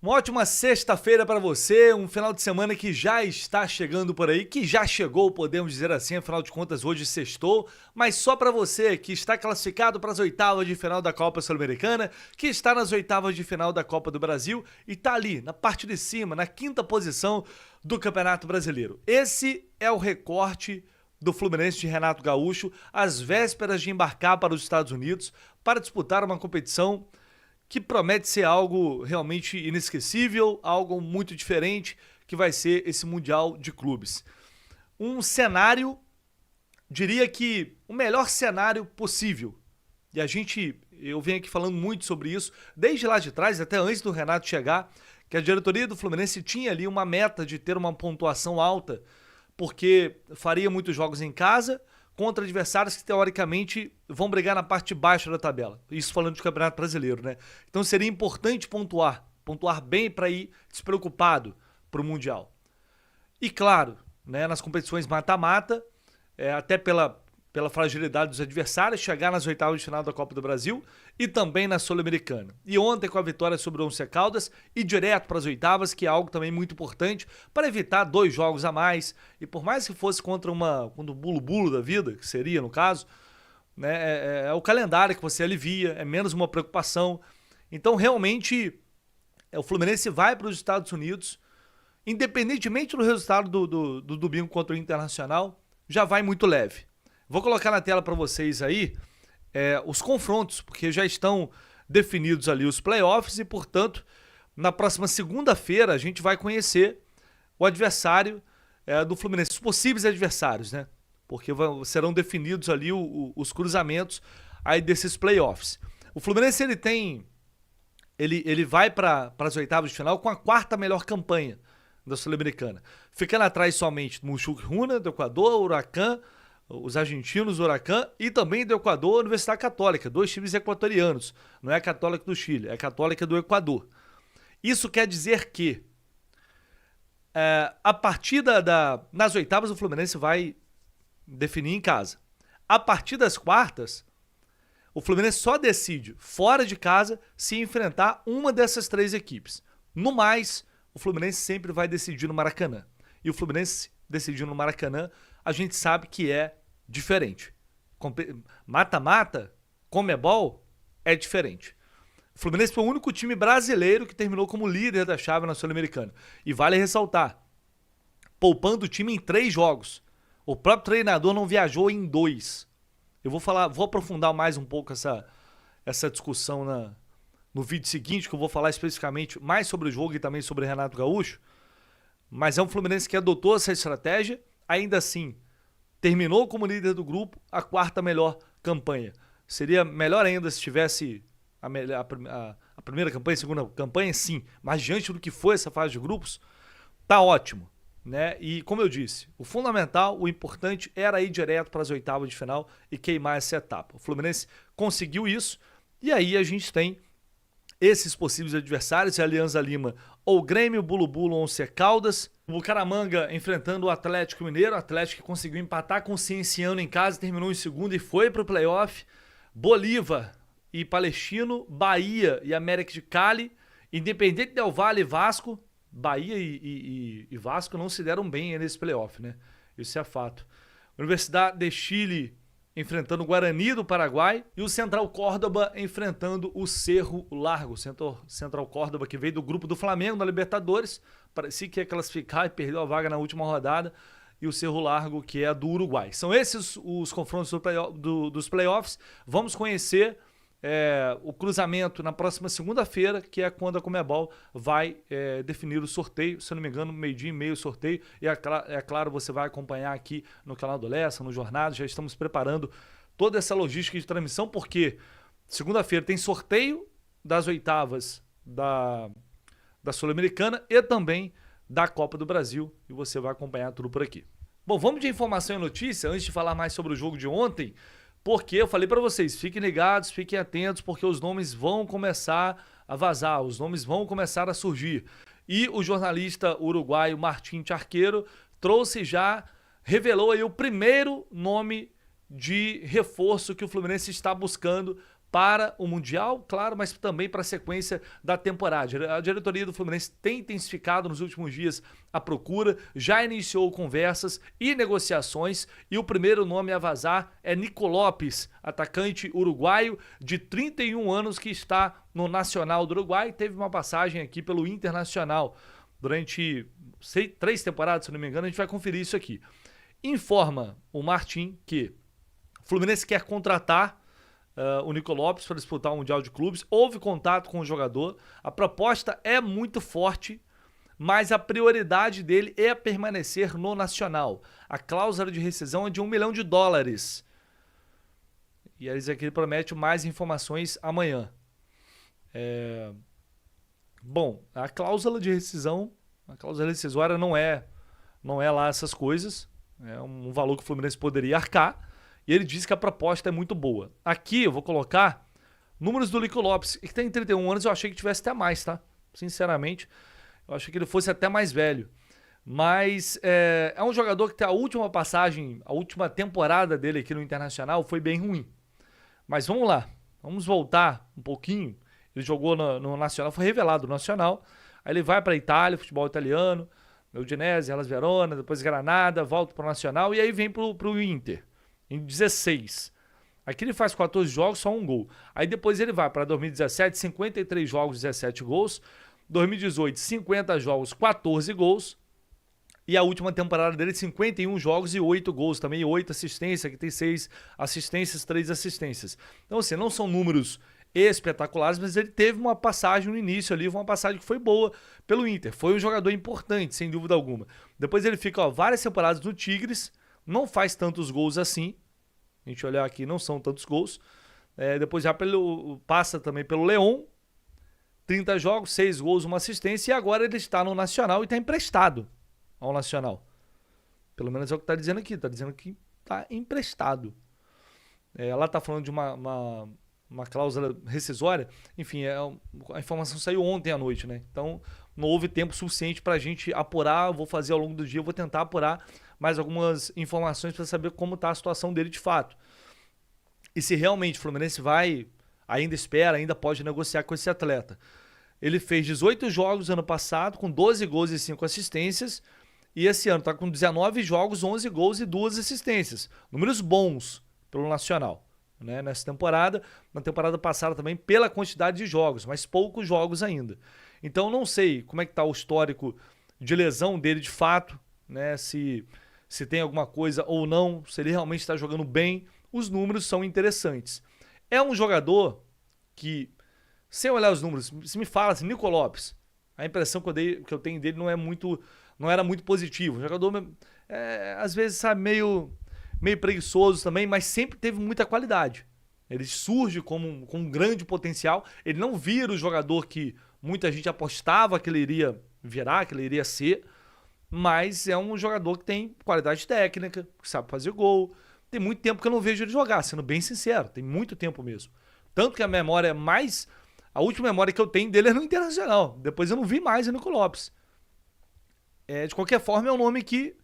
Uma ótima sexta-feira para você, um final de semana que já está chegando por aí, que já chegou, podemos dizer assim, afinal de contas hoje sextou, mas só para você que está classificado para as oitavas de final da Copa Sul-Americana, que está nas oitavas de final da Copa do Brasil e está ali, na parte de cima, na quinta posição do Campeonato Brasileiro. Esse é o recorte do Fluminense de Renato Gaúcho, às vésperas de embarcar para os Estados Unidos para disputar uma competição que promete ser algo realmente inesquecível, algo muito diferente, que vai ser esse Mundial de Clubes. Um cenário, diria que o melhor cenário possível. E eu venho aqui falando muito sobre isso, desde lá de trás, até antes do Renato chegar, que a diretoria do Fluminense tinha ali uma meta de ter uma pontuação alta, porque faria muitos jogos em casa, contra adversários que, teoricamente, vão brigar na parte de baixo da tabela. Isso falando de Campeonato Brasileiro, né? Então seria importante pontuar bem para ir despreocupado para o Mundial. E claro, né, nas competições mata-mata, até pela fragilidade dos adversários, chegar nas oitavas de final da Copa do Brasil e também na Sul-Americana. E ontem, com a vitória sobre o Once Caldas, ir direto para as oitavas, que é algo também muito importante para evitar 2 jogos a mais. E por mais que fosse contra o bulo-bulo da vida, que seria no caso, né, é o calendário que você alivia, é menos uma preocupação. Então, realmente, o Fluminense vai para os Estados Unidos, independentemente do resultado do domingo contra o Internacional, já vai muito leve. Vou colocar na tela para vocês aí os confrontos, porque já estão definidos ali os playoffs e, portanto, na próxima segunda-feira a gente vai conhecer o adversário do Fluminense, os possíveis adversários, né? Porque serão definidos ali os cruzamentos aí desses playoffs. O Fluminense ele vai para as oitavas de final com a 4ª melhor campanha da Sul-Americana, ficando atrás somente do Mushuc-Runa, do Equador, Huracan, os argentinos, o Huracan, e também do Equador, a Universidade Católica, 2 times equatorianos. Não é a Católica do Chile, é a Católica do Equador. Isso quer dizer que a partir nas oitavas o Fluminense vai definir em casa. A partir das quartas, o Fluminense só decide fora de casa se enfrentar uma dessas 3 equipes. No mais, o Fluminense sempre vai decidir no Maracanã. E o Fluminense decidindo no Maracanã, a gente sabe que é diferente. Mata-mata, Conmebol, é diferente. O Fluminense foi o único time brasileiro que terminou como líder da chave na Sul-Americana. E vale ressaltar, poupando o time em 3 jogos. O próprio treinador não viajou em 2. Eu vou aprofundar mais um pouco essa discussão no vídeo seguinte, que eu vou falar especificamente mais sobre o jogo e também sobre Renato Gaúcho. Mas é um Fluminense que adotou essa estratégia, ainda assim terminou como líder do grupo, a 4ª melhor campanha. Seria melhor ainda se tivesse a primeira campanha, a segunda campanha, sim, mas diante do que foi essa fase de grupos, tá ótimo, né? E como eu disse, o fundamental, o importante era ir direto para as oitavas de final e queimar essa etapa. O Fluminense conseguiu isso e aí a gente tem esses possíveis adversários, Alianza Lima ou Grêmio, Bulo-Bulo, Once Caldas. O Bucaramanga enfrentando o Atlético Mineiro, o Atlético que conseguiu empatar com o Cienciano em casa, terminou em segundo e foi para o playoff. Bolívar e Palestino, Bahia e América de Cali, Independente Del Valle e Vasco. Bahia e Vasco não se deram bem nesse playoff, né? Isso é fato. Universidade de Chile enfrentando o Guarani do Paraguai e o Central Córdoba enfrentando o Cerro Largo. Central Córdoba que veio do grupo do Flamengo na Libertadores, parecia que ia classificar e perdeu a vaga na última rodada, e o Cerro Largo que é do Uruguai. São esses os confrontos dos playoffs. Vamos conhecer o cruzamento na próxima segunda-feira, que é quando a Conmebol vai definir o sorteio, se eu não me engano, 12h30 o sorteio, e é claro, você vai acompanhar aqui no canal do Lessa, no Jornada, já estamos preparando toda essa logística de transmissão, porque segunda-feira tem sorteio das oitavas da Sul-Americana e também da Copa do Brasil, e você vai acompanhar tudo por aqui. Bom, vamos de informação e notícia, antes de falar mais sobre o jogo de ontem, porque eu falei para vocês, fiquem ligados, fiquem atentos, porque os nomes vão começar a vazar, os nomes vão começar a surgir. E o jornalista uruguaio Martín Charqueiro revelou aí o primeiro nome de reforço que o Fluminense está buscando para o Mundial, claro, mas também para a sequência da temporada. A diretoria do Fluminense tem intensificado nos últimos dias a procura, já iniciou conversas e negociações, e o primeiro nome a vazar é Nico Lopes, atacante uruguaio de 31 anos que está no Nacional do Uruguai, teve uma passagem aqui pelo Internacional durante 3 temporadas, se não me engano. A gente vai conferir isso aqui. Informa o Martim que o Fluminense quer contratar o Nico Lopes para disputar o Mundial de Clubes. Houve contato com o jogador, a proposta é muito forte, mas a prioridade dele é permanecer no Nacional. A cláusula de rescisão é de $1 milhão. E eles aqui promete mais informações amanhã. Bom, a cláusula de rescisão, a cláusula rescisória não é lá essas coisas, é um valor que o Fluminense poderia arcar, e ele disse que a proposta é muito boa. Aqui eu vou colocar números do Nico Lopes, que tem 31 anos, eu achei que tivesse até mais, tá? Sinceramente, eu achei que ele fosse até mais velho. Mas é um jogador que tem a última passagem, a última temporada dele aqui no Internacional foi bem ruim. Mas vamos lá, vamos voltar um pouquinho. Ele jogou no Nacional, foi revelado no Nacional, aí ele vai para a Itália, futebol italiano, Udinese, Hellas Verona, depois Granada, volta para o Nacional e aí vem para o Inter, em 16. Aqui ele faz 14 jogos, só um gol. Aí depois ele vai para 2017, 53 jogos, 17 gols. 2018, 50 jogos, 14 gols. E a última temporada dele, 51 jogos e 8 gols também, 8 assistências, que tem 6 assistências, 3 assistências. Então assim, não são números espetaculares, mas ele teve uma passagem no início ali, uma passagem que foi boa pelo Inter. Foi um jogador importante, sem dúvida alguma. Depois ele fica várias temporadas no Tigres, não faz tantos gols assim. A gente olhar aqui, não são tantos gols. Depois já passa também pelo León, 30 jogos, 6 gols, 1 assistência, e agora ele está no Nacional e está emprestado ao Nacional. Pelo menos é o que está dizendo aqui, está dizendo que está emprestado. Ela está falando de uma cláusula rescisória, enfim, a informação saiu ontem à noite, né? Então não houve tempo suficiente para a gente apurar. Eu vou fazer ao longo do dia, eu vou tentar apurar mais algumas informações para saber como está a situação dele de fato. E se realmente o Fluminense ainda espera, ainda pode negociar com esse atleta. Ele fez 18 jogos ano passado, com 12 gols e 5 assistências, e esse ano está com 19 jogos, 11 gols e 2 assistências. Números bons pelo Nacional, né? Nessa temporada, na temporada passada também, pela quantidade de jogos, mas poucos jogos ainda. Então não sei como é que está o histórico de lesão dele de fato, né? Se tem alguma coisa ou não, se ele realmente está jogando bem. Os números são interessantes. É um jogador que, sem olhar os números, se me fala assim, Nico Lopes, a impressão que eu tenho dele não era muito positiva. O jogador, às vezes, sabe, meio preguiçoso também, mas sempre teve muita qualidade. Ele surge com um grande potencial. Ele não vira o jogador que muita gente apostava que ele iria virar, que ele iria ser, mas é um jogador que tem qualidade técnica, que sabe fazer gol. Tem muito tempo que eu não vejo ele jogar, sendo bem sincero, tem muito tempo mesmo. Tanto que a última memória que eu tenho dele é no Internacional. Depois eu não vi mais o Nico Lopes. De qualquer forma, é um nome que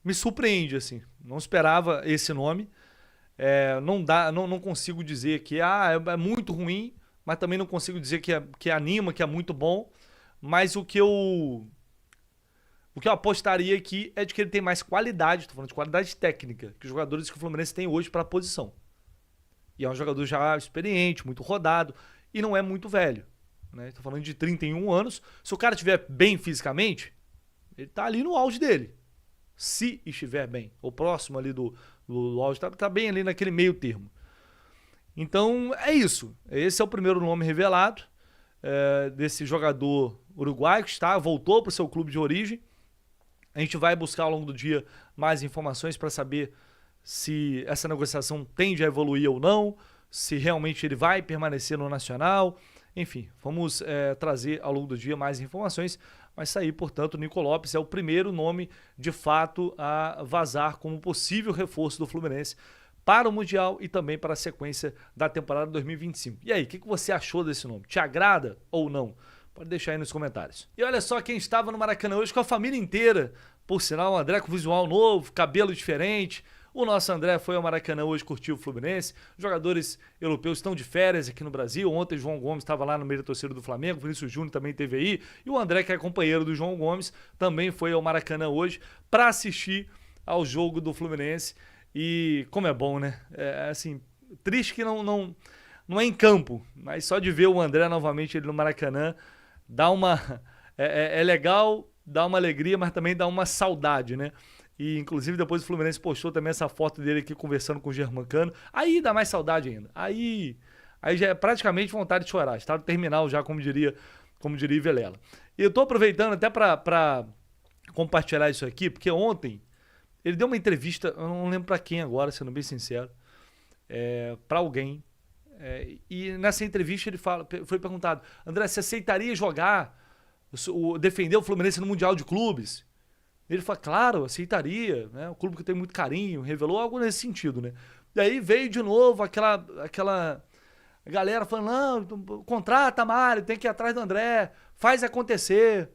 me surpreende, assim. Não esperava esse nome. Não consigo dizer que é muito ruim, mas também não consigo dizer que anima, que é muito bom. Mas o que eu apostaria aqui é de que ele tem mais qualidade, estou falando de qualidade técnica, que os jogadores que o Fluminense tem hoje para a posição. E é um jogador já experiente, muito rodado, e não é muito velho, né? Estou falando de 31 anos. Se o cara estiver bem fisicamente, ele está ali no auge dele. Se estiver bem, ou próximo ali do auge, está bem ali naquele meio termo. Então é isso. Esse é o primeiro nome revelado desse jogador uruguaio que voltou para o seu clube de origem. A gente vai buscar ao longo do dia mais informações para saber se essa negociação tende a evoluir ou não, se realmente ele vai permanecer no Nacional. Enfim, vamos trazer ao longo do dia mais informações. Mas sair, portanto, o Nico Lopes é o primeiro nome de fato a vazar como possível reforço do Fluminense para o Mundial e também para a sequência da temporada 2025. E aí, o que você achou desse nome? Te agrada ou não? Pode deixar aí nos comentários. E olha só quem estava no Maracanã hoje com a família inteira. Por sinal, o André com visual novo, cabelo diferente. O nosso André foi ao Maracanã hoje, curtiu o Fluminense. Os jogadores europeus estão de férias aqui no Brasil. Ontem João Gomes estava lá no meio da torcida do Flamengo, o Vinícius Júnior também esteve aí. E o André, que é companheiro do João Gomes, também foi ao Maracanã hoje para assistir ao jogo do Fluminense. E como é bom, né? É assim, triste que não é em campo, mas só de ver o André novamente ele no Maracanã, dá uma... É legal, dá uma alegria, mas também dá uma saudade, né? E inclusive depois o Fluminense postou também essa foto dele aqui conversando com o Germancano. Aí dá mais saudade ainda. Aí já é praticamente vontade de chorar. Está no terminal já, como diria Vilela. E eu tô aproveitando até para compartilhar isso aqui, porque ontem ele deu uma entrevista, eu não lembro para quem agora, sendo bem sincero, para alguém. E nessa entrevista ele foi perguntado: André, você aceitaria jogar, defender o Fluminense no Mundial de Clubes? Ele falou: claro, aceitaria, né? O clube que tem muito carinho, revelou algo nesse sentido, né? E aí veio de novo aquela galera falando: não, contrata, Mário, tem que ir atrás do André, faz acontecer.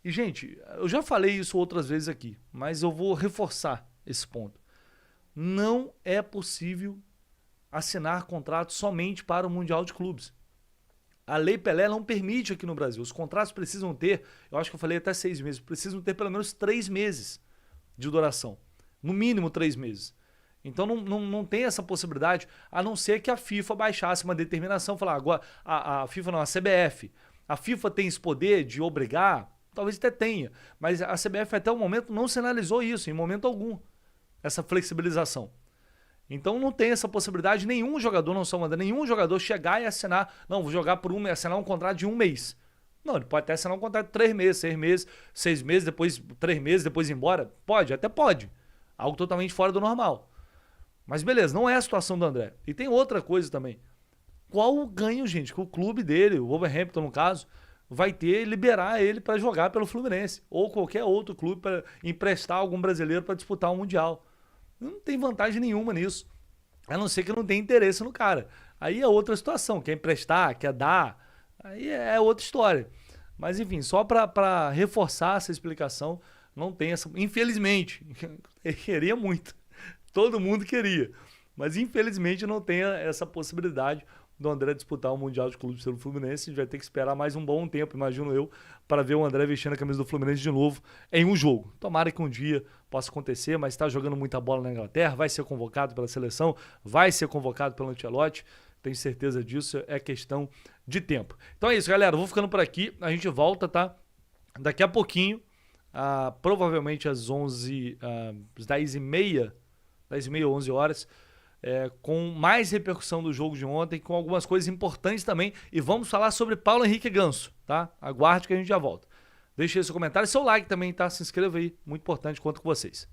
E, gente, eu já falei isso outras vezes aqui, mas eu vou reforçar esse ponto. Não é possível assinar contrato somente para o Mundial de Clubes. A Lei Pelé não permite aqui no Brasil. Os contratos precisam ter, eu acho que eu falei até 6 meses, precisam ter pelo menos 3 meses de duração. No mínimo 3 meses. Então não tem essa possibilidade, a não ser que a FIFA baixasse uma determinação, falar agora, a FIFA não, a CBF. A FIFA tem esse poder de obrigar? Talvez até tenha, mas a CBF até o momento não sinalizou isso, em momento algum, essa flexibilização. Então não tem essa possibilidade, nenhum jogador, não só manda, nenhum jogador chegar e assinar, não, vou jogar por assinar um contrato de 1 mês. Não, ele pode até assinar um contrato de 3 meses, 6 meses, 6 meses, depois 3 meses, depois ir embora. Pode, até pode. Algo totalmente fora do normal. Mas beleza, não é a situação do André. E tem outra coisa também. Qual o ganho, gente, que o clube dele, o Wolverhampton no caso, vai ter liberar ele para jogar pelo Fluminense ou qualquer outro clube para emprestar algum brasileiro para disputar o Mundial? Não tem vantagem nenhuma nisso, a não ser que não tenha interesse no cara. Aí é outra situação, quer emprestar, quer dar, aí é outra história. Mas enfim, só para reforçar essa explicação, não tem essa... Infelizmente, eu queria muito, todo mundo queria, mas infelizmente não tem essa possibilidade do André disputar o Mundial de Clubes pelo Fluminense. A gente vai ter que esperar mais um bom tempo, imagino eu, para ver o André vestindo a camisa do Fluminense de novo em um jogo. Tomara que um dia possa acontecer, mas está jogando muita bola na Inglaterra, vai ser convocado pela seleção, vai ser convocado pelo Ancelotti, tenho certeza disso, é questão de tempo. Então é isso, galera, eu vou ficando por aqui, a gente volta, tá? Daqui a pouquinho, provavelmente às 10h30, 11 horas, com mais repercussão do jogo de ontem, com algumas coisas importantes também, e vamos falar sobre Paulo Henrique Ganso, tá? Aguarde que a gente já volta. Deixe aí seu comentário, seu like também, tá? Se inscreva aí, muito importante, conto com vocês.